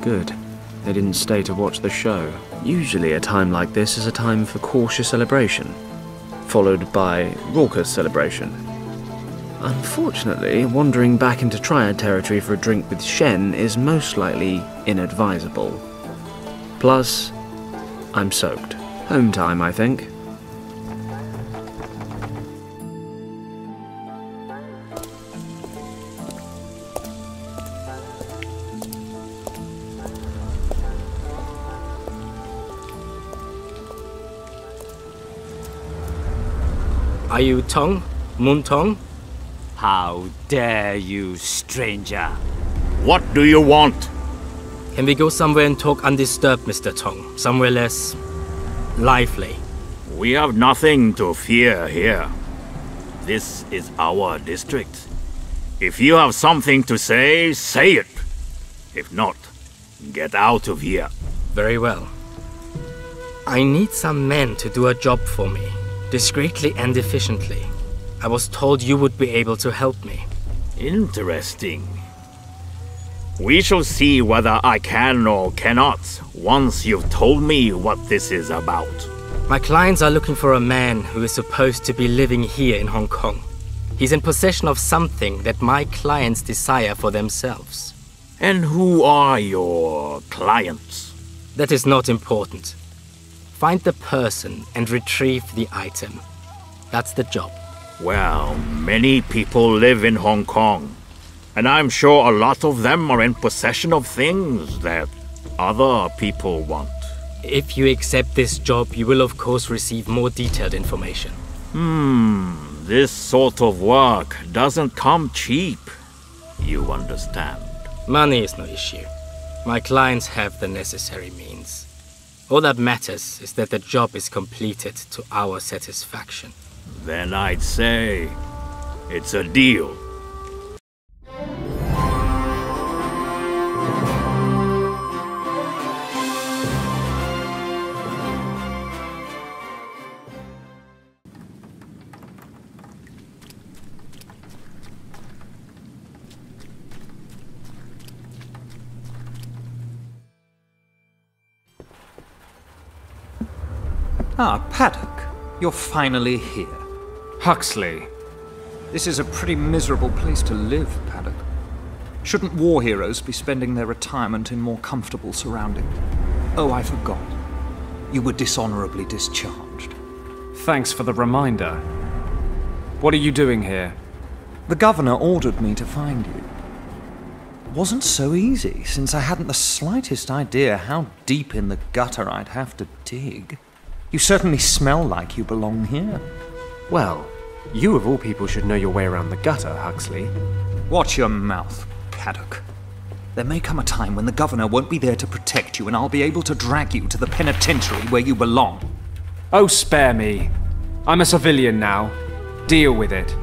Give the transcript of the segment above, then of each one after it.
Good. They didn't stay to watch the show. Usually a time like this is a time for cautious celebration, followed by raucous celebration. Unfortunately, wandering back into Triad territory for a drink with Shen is most likely inadvisable. Plus, I'm soaked. Home time, I think. Are you Tong? Moon Tong? How dare you, stranger? What do you want? Can we go somewhere and talk undisturbed, Mr. Tong? Somewhere less lively. We have nothing to fear here. This is our district. If you have something to say, say it. If not, get out of here. Very well. I need some men to do a job for me, discreetly and efficiently. I was told you would be able to help me. Interesting. We shall see whether I can or cannot once you've told me what this is about. My clients are looking for a man who is supposed to be living here in Hong Kong. He's in possession of something that my clients desire for themselves. And who are your clients? That is not important. Find the person and retrieve the item. That's the job. Well, many people live in Hong Kong, and I'm sure a lot of them are in possession of things that other people want. If you accept this job, you will of course receive more detailed information. This sort of work doesn't come cheap. You understand? Money is no issue. My clients have the necessary means. All that matters is that the job is completed to our satisfaction. Then I'd say it's a deal. Ah, Paddock, you're finally here. Huxley. This is a pretty miserable place to live, Paddock. Shouldn't war heroes be spending their retirement in more comfortable surroundings? Oh, I forgot. You were dishonorably discharged. Thanks for the reminder. What are you doing here? The governor ordered me to find you. It wasn't so easy, since I hadn't the slightest idea how deep in the gutter I'd have to dig. You certainly smell like you belong here. Well, you of all people should know your way around the gutter, Huxley. Watch your mouth, Paddock. There may come a time when the governor won't be there to protect you, and I'll be able to drag you to the penitentiary where you belong. Oh, spare me. I'm a civilian now. Deal with it.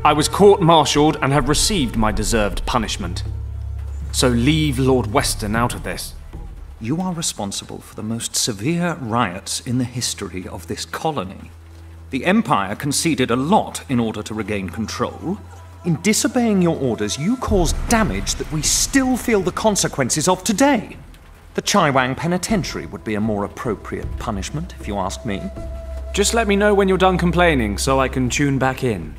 I was court-martialed and have received my deserved punishment. So leave Lord Weston out of this. You are responsible for the most severe riots in the history of this colony. The Empire conceded a lot in order to regain control. In disobeying your orders, you caused damage that we still feel the consequences of today. The Chai Wang Penitentiary would be a more appropriate punishment, if you ask me. Just let me know when you're done complaining so I can tune back in.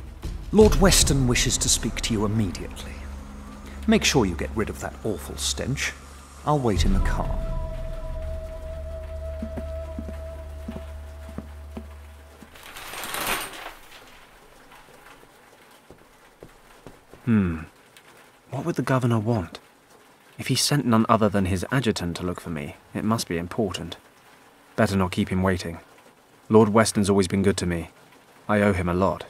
Lord Weston wishes to speak to you immediately. Make sure you get rid of that awful stench. I'll wait in the car. What would the governor want? If he sent none other than his adjutant to look for me, it must be important. Better not keep him waiting. Lord Weston's always been good to me. I owe him a lot.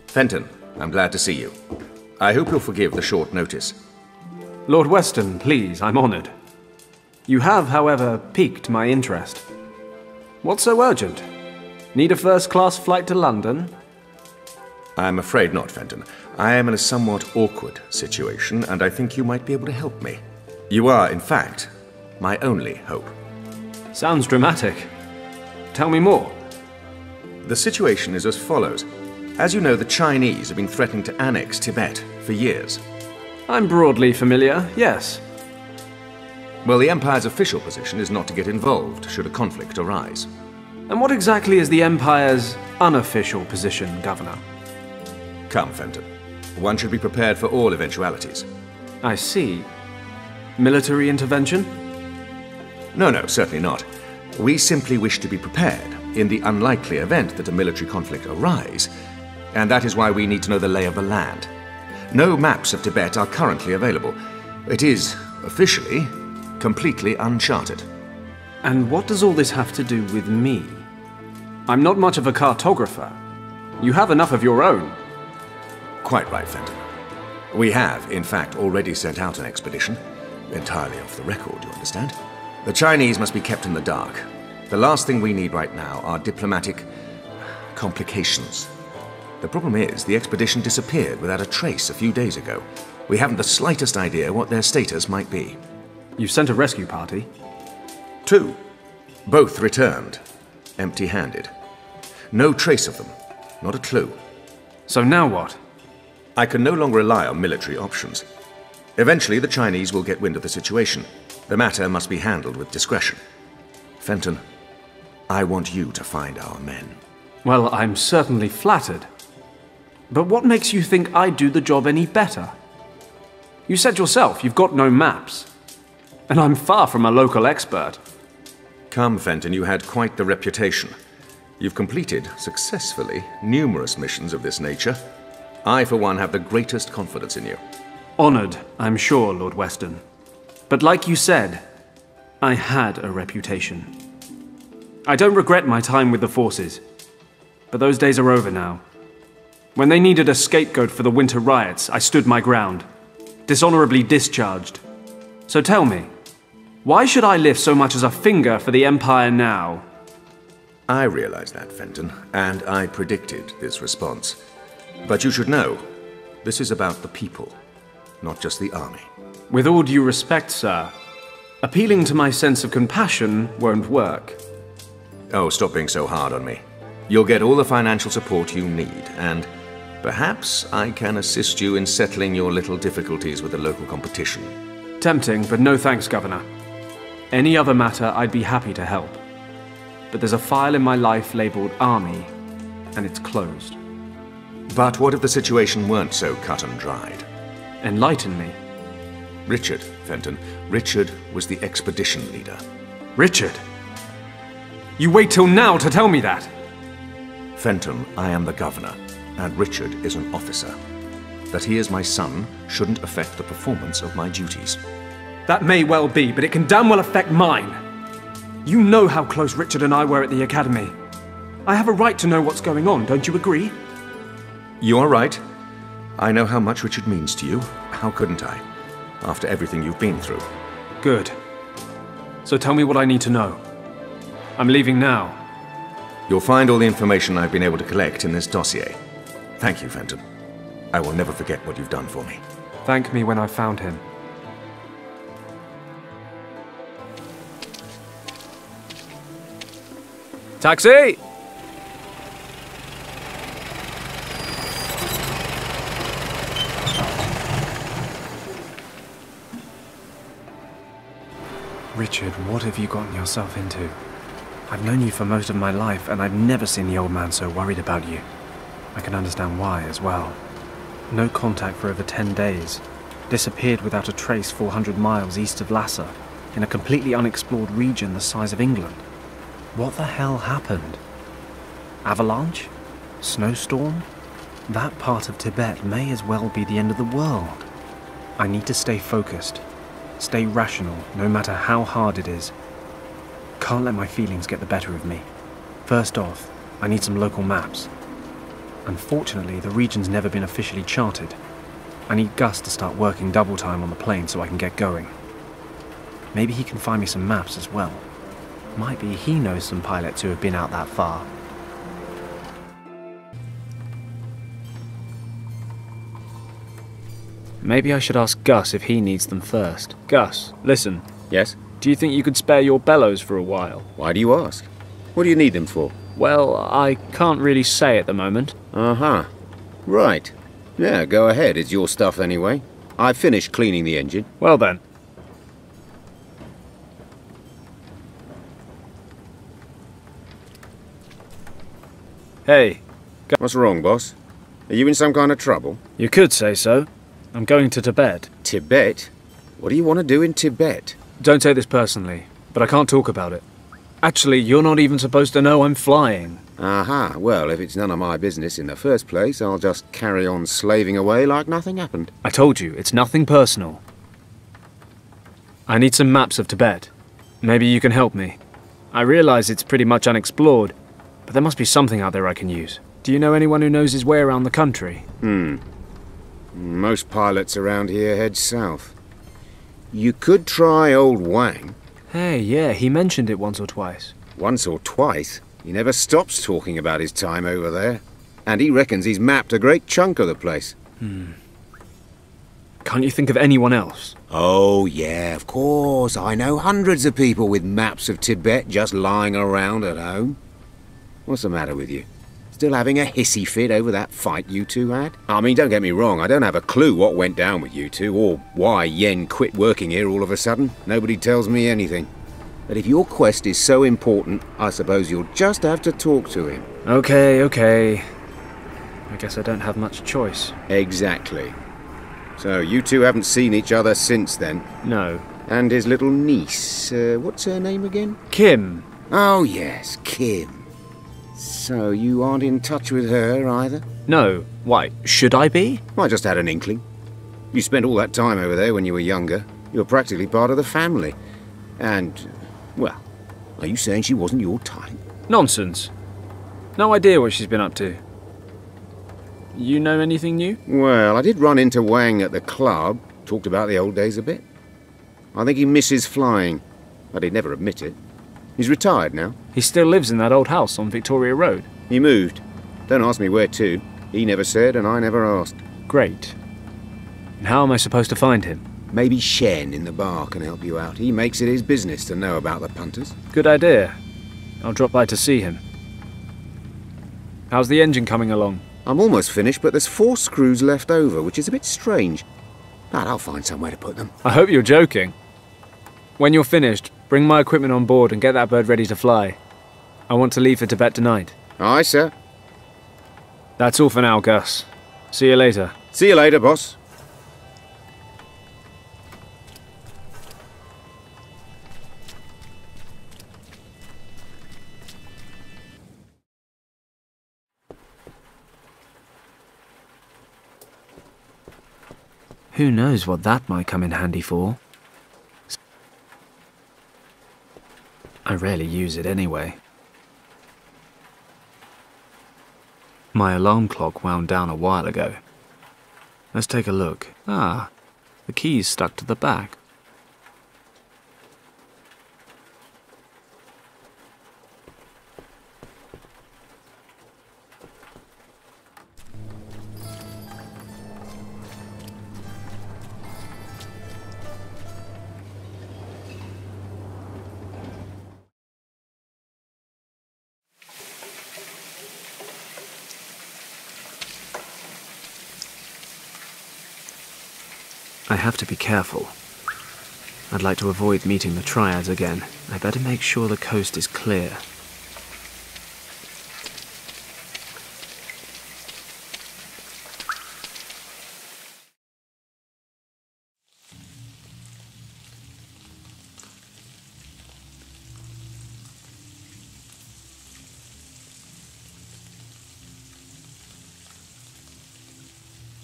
Fenton, I'm glad to see you. I hope you'll forgive the short notice. Lord Weston, please, I'm honoured. You have, however, piqued my interest. What's so urgent? Need a first-class flight to London? I'm afraid not, Fenton. I am in a somewhat awkward situation, and I think you might be able to help me. You are, in fact, my only hope. Sounds dramatic. Tell me more. The situation is as follows. As you know, the Chinese have been threatening to annex Tibet for years. I'm broadly familiar, yes. Well, the Empire's official position is not to get involved should a conflict arise. And what exactly is the Empire's unofficial position, Governor? Come, Fenton. One should be prepared for all eventualities. I see. Military intervention? No, certainly not. We simply wish to be prepared in the unlikely event that a military conflict arise, and that is why we need to know the lay of the land. No maps of Tibet are currently available. It is, officially, completely uncharted. And what does all this have to do with me? I'm not much of a cartographer. You have enough of your own. Quite right, Fenton. We have, in fact, already sent out an expedition. Entirely off the record, you understand? The Chinese must be kept in the dark. The last thing we need right now are diplomatic complications. The problem is, the expedition disappeared without a trace a few days ago. We haven't the slightest idea what their status might be. You sent a rescue party? 2. Both returned, empty-handed. No trace of them, not a clue. So now what? I can no longer rely on military options. Eventually, the Chinese will get wind of the situation. The matter must be handled with discretion. Fenton, I want you to find our men. Well, I'm certainly flattered. But what makes you think I'd do the job any better? You said yourself you've got no maps. And I'm far from a local expert. Come, Fenton, you had quite the reputation. You've completed, successfully, numerous missions of this nature. I, for one, have the greatest confidence in you. Honored, I'm sure, Lord Weston. But like you said, I had a reputation. I don't regret my time with the forces, but those days are over now. When they needed a scapegoat for the winter riots, I stood my ground, dishonorably discharged. So tell me, why should I lift so much as a finger for the Empire now? I realize that, Fenton, and I predicted this response. But you should know, this is about the people, not just the army. With all due respect, sir, appealing to my sense of compassion won't work. Oh, stop being so hard on me. You'll get all the financial support you need, and perhaps I can assist you in settling your little difficulties with the local competition. Tempting, but no thanks, Governor. Any other matter, I'd be happy to help. But there's a file in my life labeled Army, and it's closed. But what if the situation weren't so cut and dried? Enlighten me. Richard, Fenton. Richard was the expedition leader. Richard? You wait till now to tell me that? Fenton, I am the governor, and Richard is an officer. That he is my son shouldn't affect the performance of my duties. That may well be, but it can damn well affect mine. You know how close Richard and I were at the academy. I have a right to know what's going on, don't you agree? You are right. I know how much Richard means to you. How couldn't I? After everything you've been through. Good. So tell me what I need to know. I'm leaving now. You'll find all the information I've been able to collect in this dossier. Thank you, Fenton. I will never forget what you've done for me. Thank me when I've found him. Taxi! Richard, what have you gotten yourself into? I've known you for most of my life, and I've never seen the old man so worried about you. I can understand why as well. No contact for over 10 days. Disappeared without a trace 400 miles east of Lhasa, in a completely unexplored region the size of England. What the hell happened? Avalanche? Snowstorm? That part of Tibet may as well be the end of the world. I need to stay focused. Stay rational, no matter how hard it is. Can't let my feelings get the better of me. First off, I need some local maps. Unfortunately, the region's never been officially charted. I need Gus to start working double time on the plane so I can get going. Maybe he can find me some maps as well. Might be he knows some pilots who have been out that far. Maybe I should ask Gus if he needs them first. Gus, listen. Yes? Do you think you could spare your bellows for a while? Why do you ask? What do you need them for? Well, I can't really say at the moment. Uh-huh. Right. Yeah, go ahead. It's your stuff anyway. I've finished cleaning the engine. Well then. Hey. What's wrong, boss? Are you in some kind of trouble? You could say so. I'm going to Tibet. Tibet? What do you want to do in Tibet? Don't take this personally, but I can't talk about it. Actually, you're not even supposed to know I'm flying. Aha. Well, if it's none of my business in the first place, I'll just carry on slaving away like nothing happened. I told you, it's nothing personal. I need some maps of Tibet. Maybe you can help me. I realize it's pretty much unexplored, but there must be something out there I can use. Do you know anyone who knows his way around the country? Most pilots around here head south. You could try old Wang. Hey, yeah, he mentioned it once or twice. Once or twice. He never stops talking about his time over there. And he reckons he's mapped a great chunk of the place. Can't you think of anyone else? Oh, yeah, of course. I know hundreds of people with maps of Tibet just lying around at home. What's the matter with you? Still having a hissy fit over that fight you two had? I mean, don't get me wrong, I don't have a clue what went down with you two, or why Yen quit working here all of a sudden. Nobody tells me anything. But if your quest is so important, I suppose you'll just have to talk to him. Okay. I guess I don't have much choice. Exactly. So, you two haven't seen each other since then? No. And his little niece, what's her name again? Kim. Oh yes, Kim. So, you aren't in touch with her either? No. Why, should I be? I just had an inkling. You spent all that time over there when you were younger. You were practically part of the family. And, well, are you saying she wasn't your type? Nonsense. No idea what she's been up to. You know anything new? Well, I did run into Wang at the club. Talked about the old days a bit. I think he misses flying, but he'd never admit it. He's retired now. He still lives in that old house on Victoria Road. He moved. Don't ask me where to. He never said, and I never asked. Great. And how am I supposed to find him? Maybe Shen in the bar can help you out. He makes it his business to know about the punters. Good idea. I'll drop by to see him. How's the engine coming along? I'm almost finished, but there's 4 screws left over, which is a bit strange. But I'll find somewhere to put them. I hope you're joking. When you're finished, bring my equipment on board and get that bird ready to fly. I want to leave for Tibet tonight. Aye, sir. That's all for now, Gus. See you later. See you later, boss. Who knows what that might come in handy for? I rarely use it anyway. My alarm clock wound down a while ago. Let's take a look. Ah, the key's stuck to the back. I have to be careful. I'd like to avoid meeting the Triads again. I better make sure the coast is clear.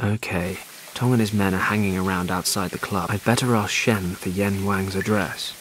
Okay. Tong and his men are hanging around outside the club. I'd better ask Shen for Yen Wang's address.